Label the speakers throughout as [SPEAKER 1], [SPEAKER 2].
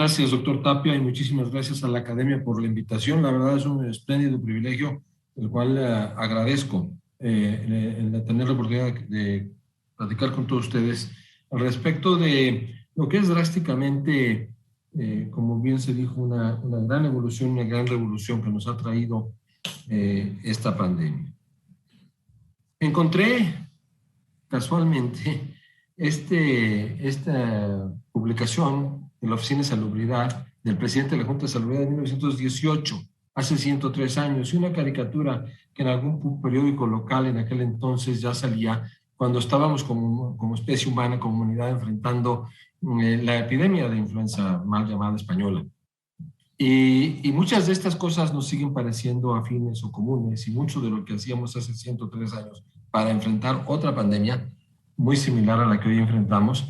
[SPEAKER 1] gracias, doctor Tapia, y muchísimas gracias a la Academia por la invitación. La verdad es un espléndido privilegio, el cual agradezco el tener la oportunidad de platicar con todos ustedes al respecto de lo que es drásticamente, como bien se dijo, una gran evolución, una gran revolución que nos ha traído esta pandemia. Encontré casualmente esta publicación de la Oficina de Salubridad del presidente de la Junta de Salubridad de 1918, hace 103 años, y una caricatura que en algún periódico local en aquel entonces ya salía cuando estábamos como especie humana, como humanidad, enfrentando la epidemia de influenza mal llamada española. Y muchas de estas cosas nos siguen pareciendo afines o comunes, y mucho de lo que hacíamos hace 103 años para enfrentar otra pandemia muy similar a la que hoy enfrentamos,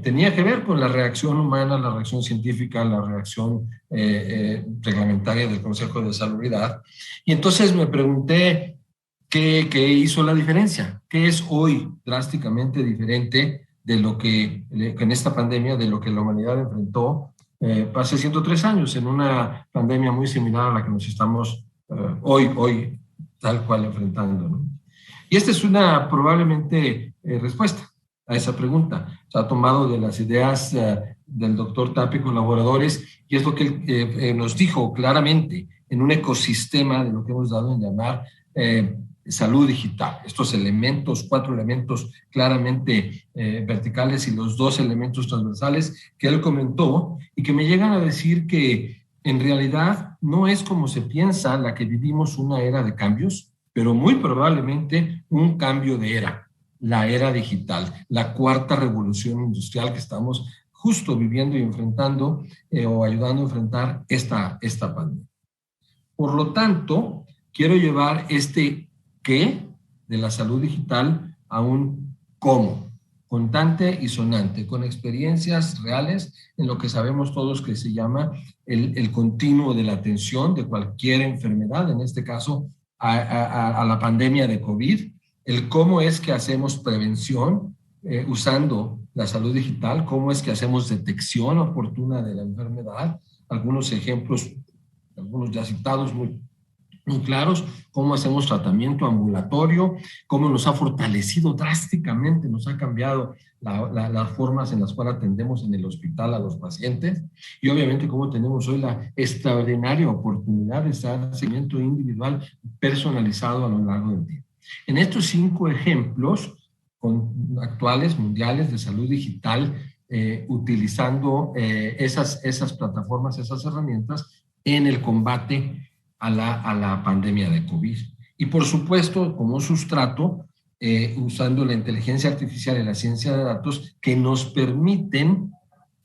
[SPEAKER 1] tenía que ver con la reacción humana, la reacción científica, la reacción reglamentaria del Consejo de Salubridad. Y entonces me pregunté qué hizo la diferencia, qué es hoy drásticamente diferente de lo que en esta pandemia, de lo que la humanidad enfrentó hace 103 años, en una pandemia muy similar a la que nos estamos hoy tal cual enfrentando, ¿no? Y esta es una probablemente respuesta a esa pregunta. Se ha tomado de las ideas del doctor Tapia y colaboradores, y es lo que él nos dijo claramente en un ecosistema de lo que hemos dado en llamar salud digital. Estos elementos, 4 elementos claramente verticales y los 2 elementos transversales que él comentó, y que me llegan a decir que en realidad no es como se piensa la que vivimos una era de cambios, pero muy probablemente un cambio de era, la era digital, la 4ª revolución industrial que estamos justo viviendo y enfrentando o ayudando a enfrentar esta pandemia. Por lo tanto, quiero llevar este qué de la salud digital a un cómo, contante y sonante, con experiencias reales en lo que sabemos todos que se llama el continuo de la atención de cualquier enfermedad, en este caso a la pandemia de COVID, el cómo es que hacemos prevención usando la salud digital, cómo es que hacemos detección oportuna de la enfermedad, algunos ejemplos, algunos ya citados muy claros, cómo hacemos tratamiento ambulatorio, cómo nos ha fortalecido drásticamente, nos ha cambiado las formas en las cuales atendemos en el hospital a los pacientes, y obviamente cómo tenemos hoy la extraordinaria oportunidad de dar seguimiento individual personalizado a lo largo del día. En estos 5 ejemplos actuales, mundiales de salud digital, utilizando esas plataformas, esas herramientas en el combate a la pandemia de COVID. Y por supuesto, como sustrato, usando la inteligencia artificial y la ciencia de datos que nos permiten,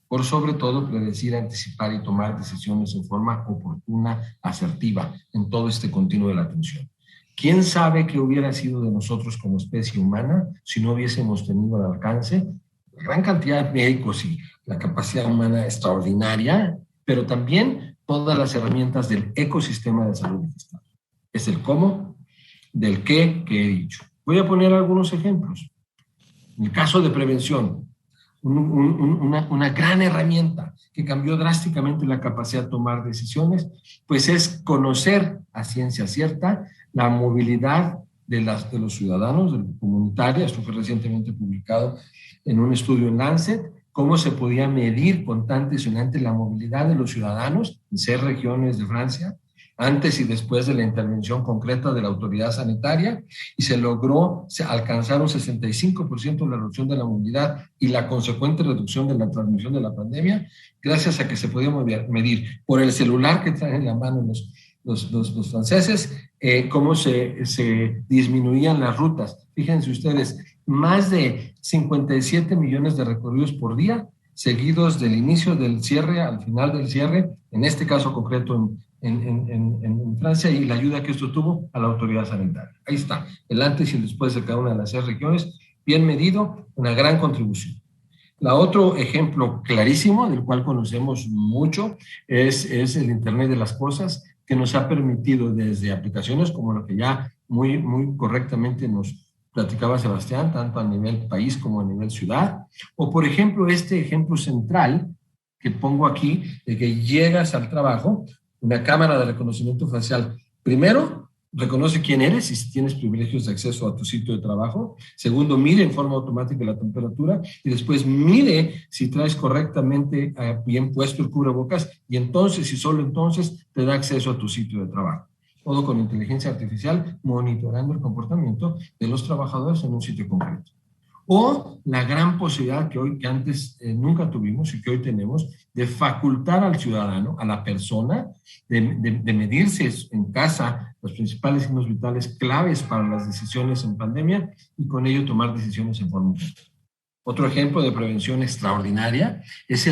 [SPEAKER 1] por sobre todo, predecir, anticipar y tomar decisiones en forma oportuna, asertiva, en todo este continuo de la atención. ¿Quién sabe qué hubiera sido de nosotros como especie humana si no hubiésemos tenido al alcance la gran cantidad de médicos y la capacidad humana extraordinaria, pero también todas las herramientas del ecosistema de salud digital? Es el cómo, del qué que he dicho. Voy a poner algunos ejemplos. En el caso de prevención, una gran herramienta que cambió drásticamente la capacidad de tomar decisiones, pues es conocer a ciencia cierta la movilidad de los ciudadanos, de la comunitaria. Esto fue recientemente publicado en un estudio en Lancet, cómo se podía medir constante y sonante la movilidad de los ciudadanos en 6 regiones de Francia, antes y después de la intervención concreta de la autoridad sanitaria, y se logró alcanzar un 65% de la reducción de la movilidad y la consecuente reducción de la transmisión de la pandemia, gracias a que se podía medir por el celular que traen en la mano los franceses, cómo se disminuían las rutas. Fíjense ustedes, más de 57 millones de recorridos por día, seguidos del inicio del cierre al final del cierre, en este caso concreto en Francia, y la ayuda que esto tuvo a la autoridad sanitaria. Ahí está, el antes y el después de cada una de las 6 regiones, bien medido, una gran contribución. Otro ejemplo clarísimo, del cual conocemos mucho, es el Internet de las Cosas, que nos ha permitido desde aplicaciones como lo que ya muy correctamente nos platicaba Sebastián, tanto a nivel país como a nivel ciudad, o por ejemplo este ejemplo central que pongo aquí, de que llegas al trabajo, una cámara de reconocimiento facial, primero, reconoce quién eres y si tienes privilegios de acceso a tu sitio de trabajo. Segundo, mide en forma automática la temperatura y después mide si traes correctamente bien puesto el cubrebocas y entonces, y solo entonces, te da acceso a tu sitio de trabajo. Todo con inteligencia artificial, monitorando el comportamiento de los trabajadores en un sitio concreto. O la gran posibilidad que antes nunca tuvimos y que hoy tenemos de facultar al ciudadano, a la persona, de medirse en casa los principales signos vitales claves para las decisiones en pandemia y con ello tomar decisiones en forma autónoma. Otro ejemplo de prevención extraordinaria es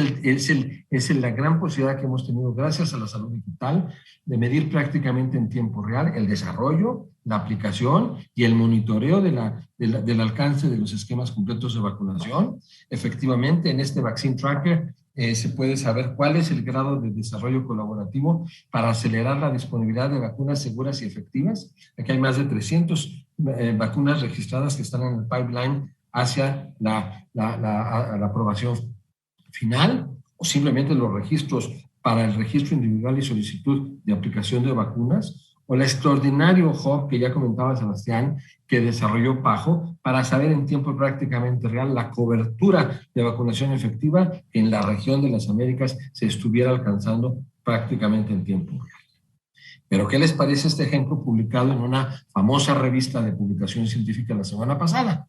[SPEAKER 1] la gran posibilidad que hemos tenido gracias a la salud digital de medir prácticamente en tiempo real el desarrollo, la aplicación y el monitoreo del alcance de los esquemas completos de vacunación. Efectivamente, en este Vaccine Tracker se puede saber cuál es el grado de desarrollo colaborativo para acelerar la disponibilidad de vacunas seguras y efectivas. Aquí hay más de 300 vacunas registradas que están en el pipeline hacia la aprobación final, o simplemente los registros para el registro individual y solicitud de aplicación de vacunas, o el extraordinario hub que ya comentaba Sebastián, que desarrolló PAHO para saber en tiempo prácticamente real la cobertura de vacunación efectiva en la región de las Américas se estuviera alcanzando prácticamente en tiempo real. Pero ¿qué les parece este ejemplo publicado en una famosa revista de publicación científica la semana pasada?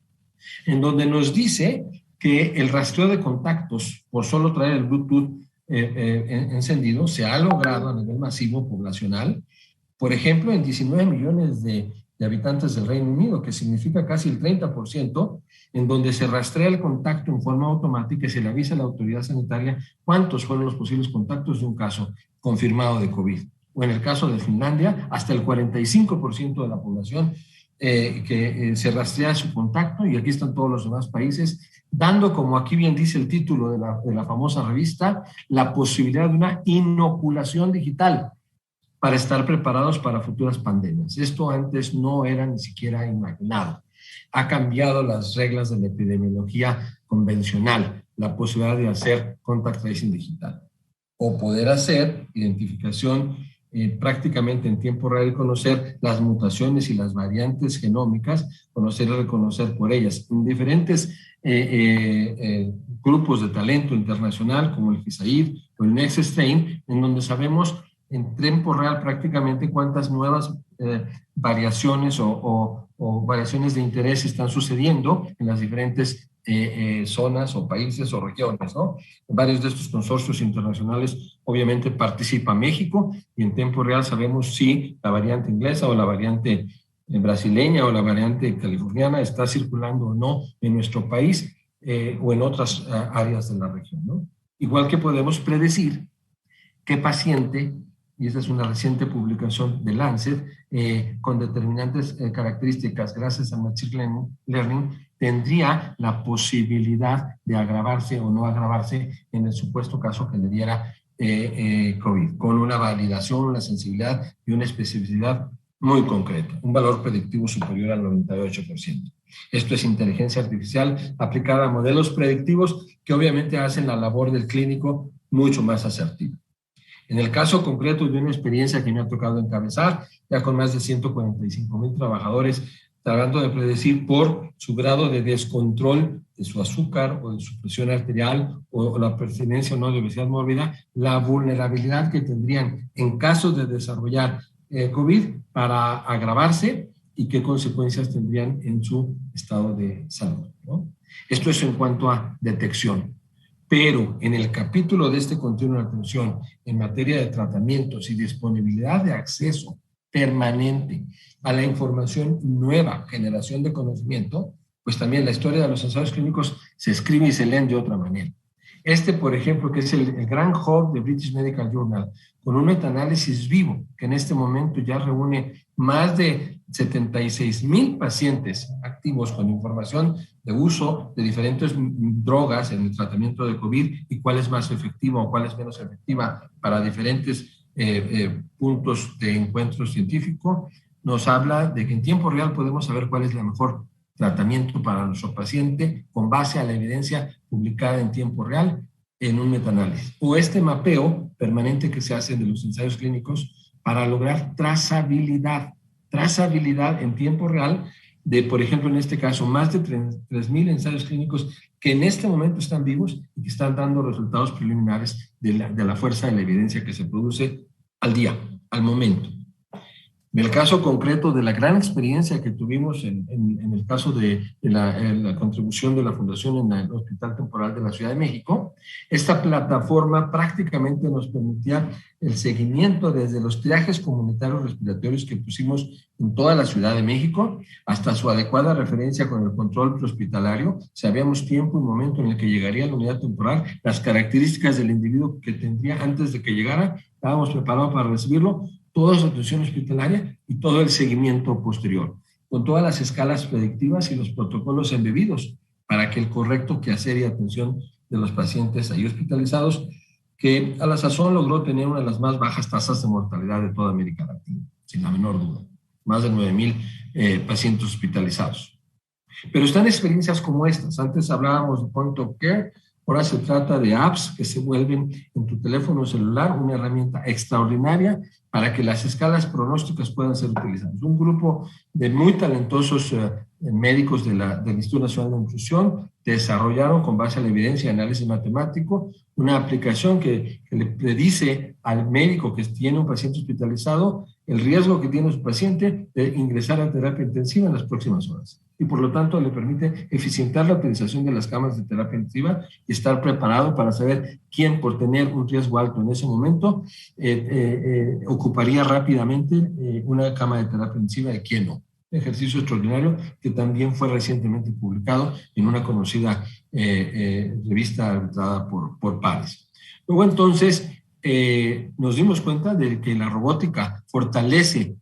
[SPEAKER 1] En donde nos dice que el rastreo de contactos por solo traer el Bluetooth encendido se ha logrado a nivel masivo poblacional, por ejemplo, en 19 millones de habitantes del Reino Unido, que significa casi el 30%, en donde se rastrea el contacto en forma automática y se le avisa a la autoridad sanitaria cuántos fueron los posibles contactos de un caso confirmado de COVID. O en el caso de Finlandia, hasta el 45% de la población se rastrea su contacto, y aquí están todos los demás países, dando, como aquí bien dice el título de la famosa revista, la posibilidad de una inoculación digital para estar preparados para futuras pandemias. Esto antes no era ni siquiera imaginado. Ha cambiado las reglas de la epidemiología convencional, la posibilidad de hacer contact tracing digital o poder hacer identificación prácticamente en tiempo real y conocer las mutaciones y las variantes genómicas, conocer y reconocer por ellas. En diferentes grupos de talento internacional, como el GISAID o el NextStrain, en donde sabemos en tiempo real prácticamente cuántas nuevas variaciones o variaciones de interés están sucediendo en las diferentes zonas o países o regiones, ¿no? En varios de estos consorcios internacionales obviamente participa México y en tiempo real sabemos si la variante inglesa o la variante brasileña o la variante californiana está circulando o no en nuestro país o en otras áreas de la región, ¿no? Igual que podemos predecir qué paciente, y esta es una reciente publicación de Lancet, con determinantes características gracias a Machine Learning, tendría la posibilidad de agravarse o no agravarse en el supuesto caso que le diera COVID, con una validación, una sensibilidad y una especificidad muy concreta, un valor predictivo superior al 98%. Esto es inteligencia artificial aplicada a modelos predictivos que obviamente hacen la labor del clínico mucho más asertiva. En el caso concreto de una experiencia que me ha tocado encabezar, ya con más de 145,000 trabajadores, tratando de predecir por su grado de descontrol de su azúcar o de su presión arterial o la pertenencia o no de obesidad mórbida, la vulnerabilidad que tendrían en caso de desarrollar COVID para agravarse y qué consecuencias tendrían en su estado de salud, ¿no? Esto es en cuanto a detección. Pero en el capítulo de este continuo de atención en materia de tratamientos y disponibilidad de acceso permanente a la información nueva, generación de conocimiento, pues también la historia de los ensayos clínicos se escribe y se leen de otra manera. Por ejemplo, que es el gran hub de British Medical Journal, con un metaanálisis vivo que en este momento ya reúne más de 76,000 pacientes activos con información de uso de diferentes drogas en el tratamiento de COVID y cuál es más efectiva o cuál es menos efectiva para diferentes puntos de encuentro científico, nos habla de que en tiempo real podemos saber cuál es el mejor tratamiento para nuestro paciente con base a la evidencia publicada en tiempo real en un metaanálisis, o este mapeo permanente que se hace de los ensayos clínicos para lograr trazabilidad en tiempo real de, por ejemplo, en este caso, más de 3,000 ensayos clínicos que en este momento están vivos y que están dando resultados preliminares de la fuerza de la evidencia que se produce al día, al momento. En el caso concreto de la gran experiencia que tuvimos en el caso de la contribución de la Fundación en el Hospital Temporal de la Ciudad de México, esta plataforma prácticamente nos permitía el seguimiento desde los triajes comunitarios respiratorios que pusimos en toda la Ciudad de México hasta su adecuada referencia con el control prehospitalario. Sabíamos tiempo y momento en el que llegaría a la unidad temporal, las características del individuo que tendría antes de que llegara, estábamos preparados para recibirlo, toda su atención hospitalaria y todo el seguimiento posterior, con todas las escalas predictivas y los protocolos embebidos para aquel correcto quehacer y atención de los pacientes ahí hospitalizados, que a la sazón logró tener una de las más bajas tasas de mortalidad de toda América Latina, sin la menor duda, más de 9,000 pacientes hospitalizados. Pero están experiencias como estas. Antes hablábamos de point of care, ahora se trata de apps que se vuelven en tu teléfono celular una herramienta extraordinaria para que las escalas pronósticas puedan ser utilizadas. Un grupo de muy talentosos médicos del Instituto Nacional de Nutrición desarrollaron, con base a la evidencia y análisis matemático, una aplicación que le predice al médico que tiene un paciente hospitalizado el riesgo que tiene su paciente de ingresar a terapia intensiva en las próximas horas. Y por lo tanto le permite eficientar la utilización de las camas de terapia intensiva y estar preparado para saber quién, por tener un riesgo alto en ese momento, ocuparía rápidamente una cama de terapia intensiva y quién no. Ejercicio extraordinario que también fue recientemente publicado en una conocida revista arbitrada por pares. Luego entonces nos dimos cuenta de que la robótica fortalece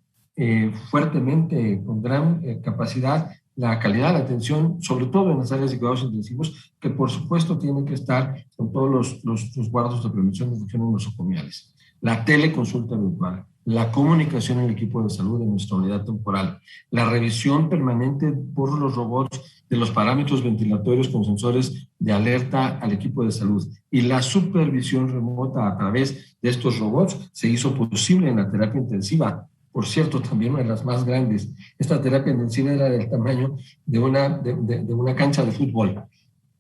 [SPEAKER 1] fuertemente, con gran capacidad, la calidad de la atención, sobre todo en las áreas de cuidados intensivos, que por supuesto tienen que estar con todos los guardos de prevención de infecciones nosocomiales. La teleconsulta virtual, la comunicación en el equipo de salud de nuestra unidad temporal, la revisión permanente por los robots de los parámetros ventilatorios con sensores de alerta al equipo de salud y la supervisión remota a través de estos robots se hizo posible en la terapia intensiva. Por cierto, también una de las más grandes. Esta terapia intensiva era del tamaño de una cancha de fútbol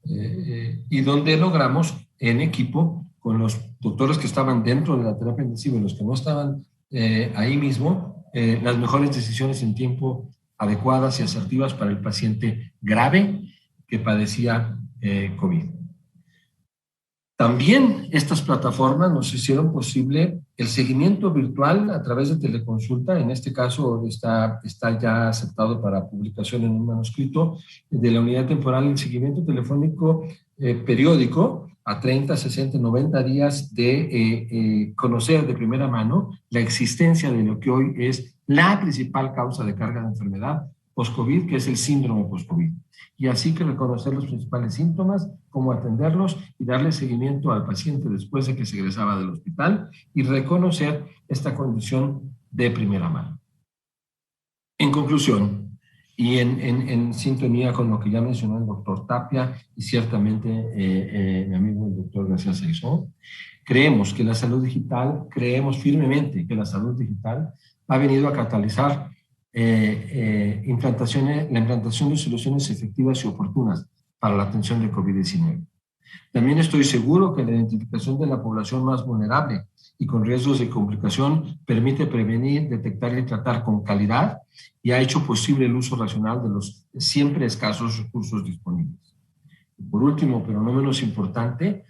[SPEAKER 1] y donde logramos en equipo con los doctores que estaban dentro de la terapia intensiva y los que no estaban ahí mismo, las mejores decisiones en tiempo adecuadas y asertivas para el paciente grave que padecía COVID. También estas plataformas nos hicieron posible el seguimiento virtual a través de teleconsulta. En este caso está ya aceptado para publicación en un manuscrito de la unidad temporal, el seguimiento telefónico periódico a 30, 60, 90 días de conocer de primera mano la existencia de lo que hoy es la principal causa de carga de enfermedad post-COVID, que es el síndrome post-COVID. Y así que reconocer los principales síntomas, cómo atenderlos y darle seguimiento al paciente después de que se egresaba del hospital y reconocer esta condición de primera mano. En conclusión, y en sintonía con lo que ya mencionó el doctor Tapia y ciertamente mi amigo el doctor García Saizón, creemos firmemente que la salud digital ha venido a catalizar la implantación de soluciones efectivas y oportunas para la atención de COVID-19. También estoy seguro que la identificación de la población más vulnerable y con riesgos de complicación permite prevenir, detectar y tratar con calidad y ha hecho posible el uso racional de los siempre escasos recursos disponibles. Y por último, pero no menos importante,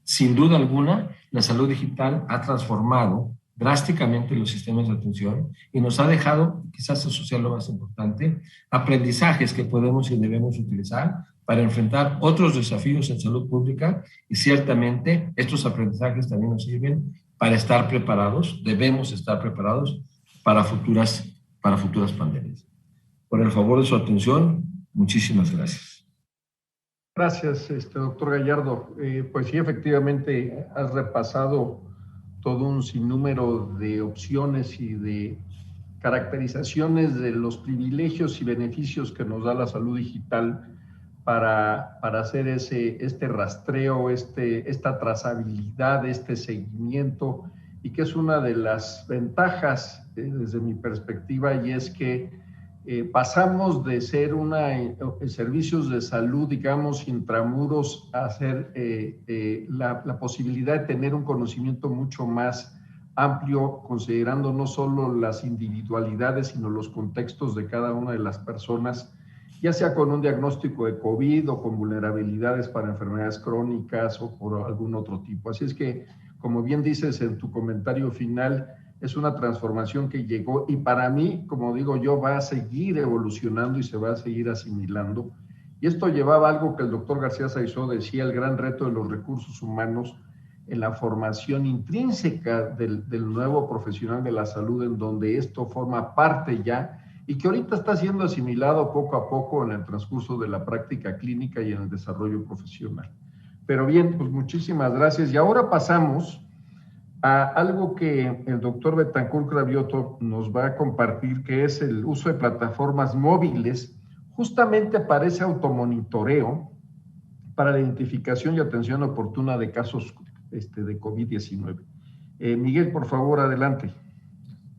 [SPEAKER 1] sin duda alguna, la salud digital ha transformado drásticamente los sistemas de atención y nos ha dejado, quizás eso sea lo más importante, aprendizajes que podemos y debemos utilizar para enfrentar otros desafíos en salud pública y ciertamente estos aprendizajes también nos sirven para estar preparados, debemos estar preparados para futuras pandemias. Por el favor de su atención, muchísimas gracias.
[SPEAKER 2] Gracias, doctor Gallardo. Pues sí, efectivamente has repasado todo un sinnúmero de opciones y de caracterizaciones de los privilegios y beneficios que nos da la salud digital para hacer este rastreo, esta trazabilidad, este seguimiento, y que es una de las ventajas desde mi perspectiva, y es que pasamos de ser servicios de salud, digamos, intramuros, a ser la posibilidad de tener un conocimiento mucho más amplio, considerando no solo las individualidades, sino los contextos de cada una de las personas, ya sea con un diagnóstico de COVID o con vulnerabilidades para enfermedades crónicas o por algún otro tipo. Así es que, como bien dices en tu comentario final, es una transformación que llegó y para mí, como digo yo, va a seguir evolucionando y se va a seguir asimilando. Y esto llevaba algo que el doctor García Saizó decía, el gran reto de los recursos humanos en la formación intrínseca del nuevo profesional de la salud, en donde esto forma parte ya y que ahorita está siendo asimilado poco a poco en el transcurso de la práctica clínica y en el desarrollo profesional. Pero bien, pues muchísimas gracias. Y ahora pasamos a algo que el doctor Betancourt Cravioto nos va a compartir, que es el uso de plataformas móviles justamente para ese automonitoreo, para la identificación y atención oportuna de casos de COVID-19. Miguel, por favor, adelante.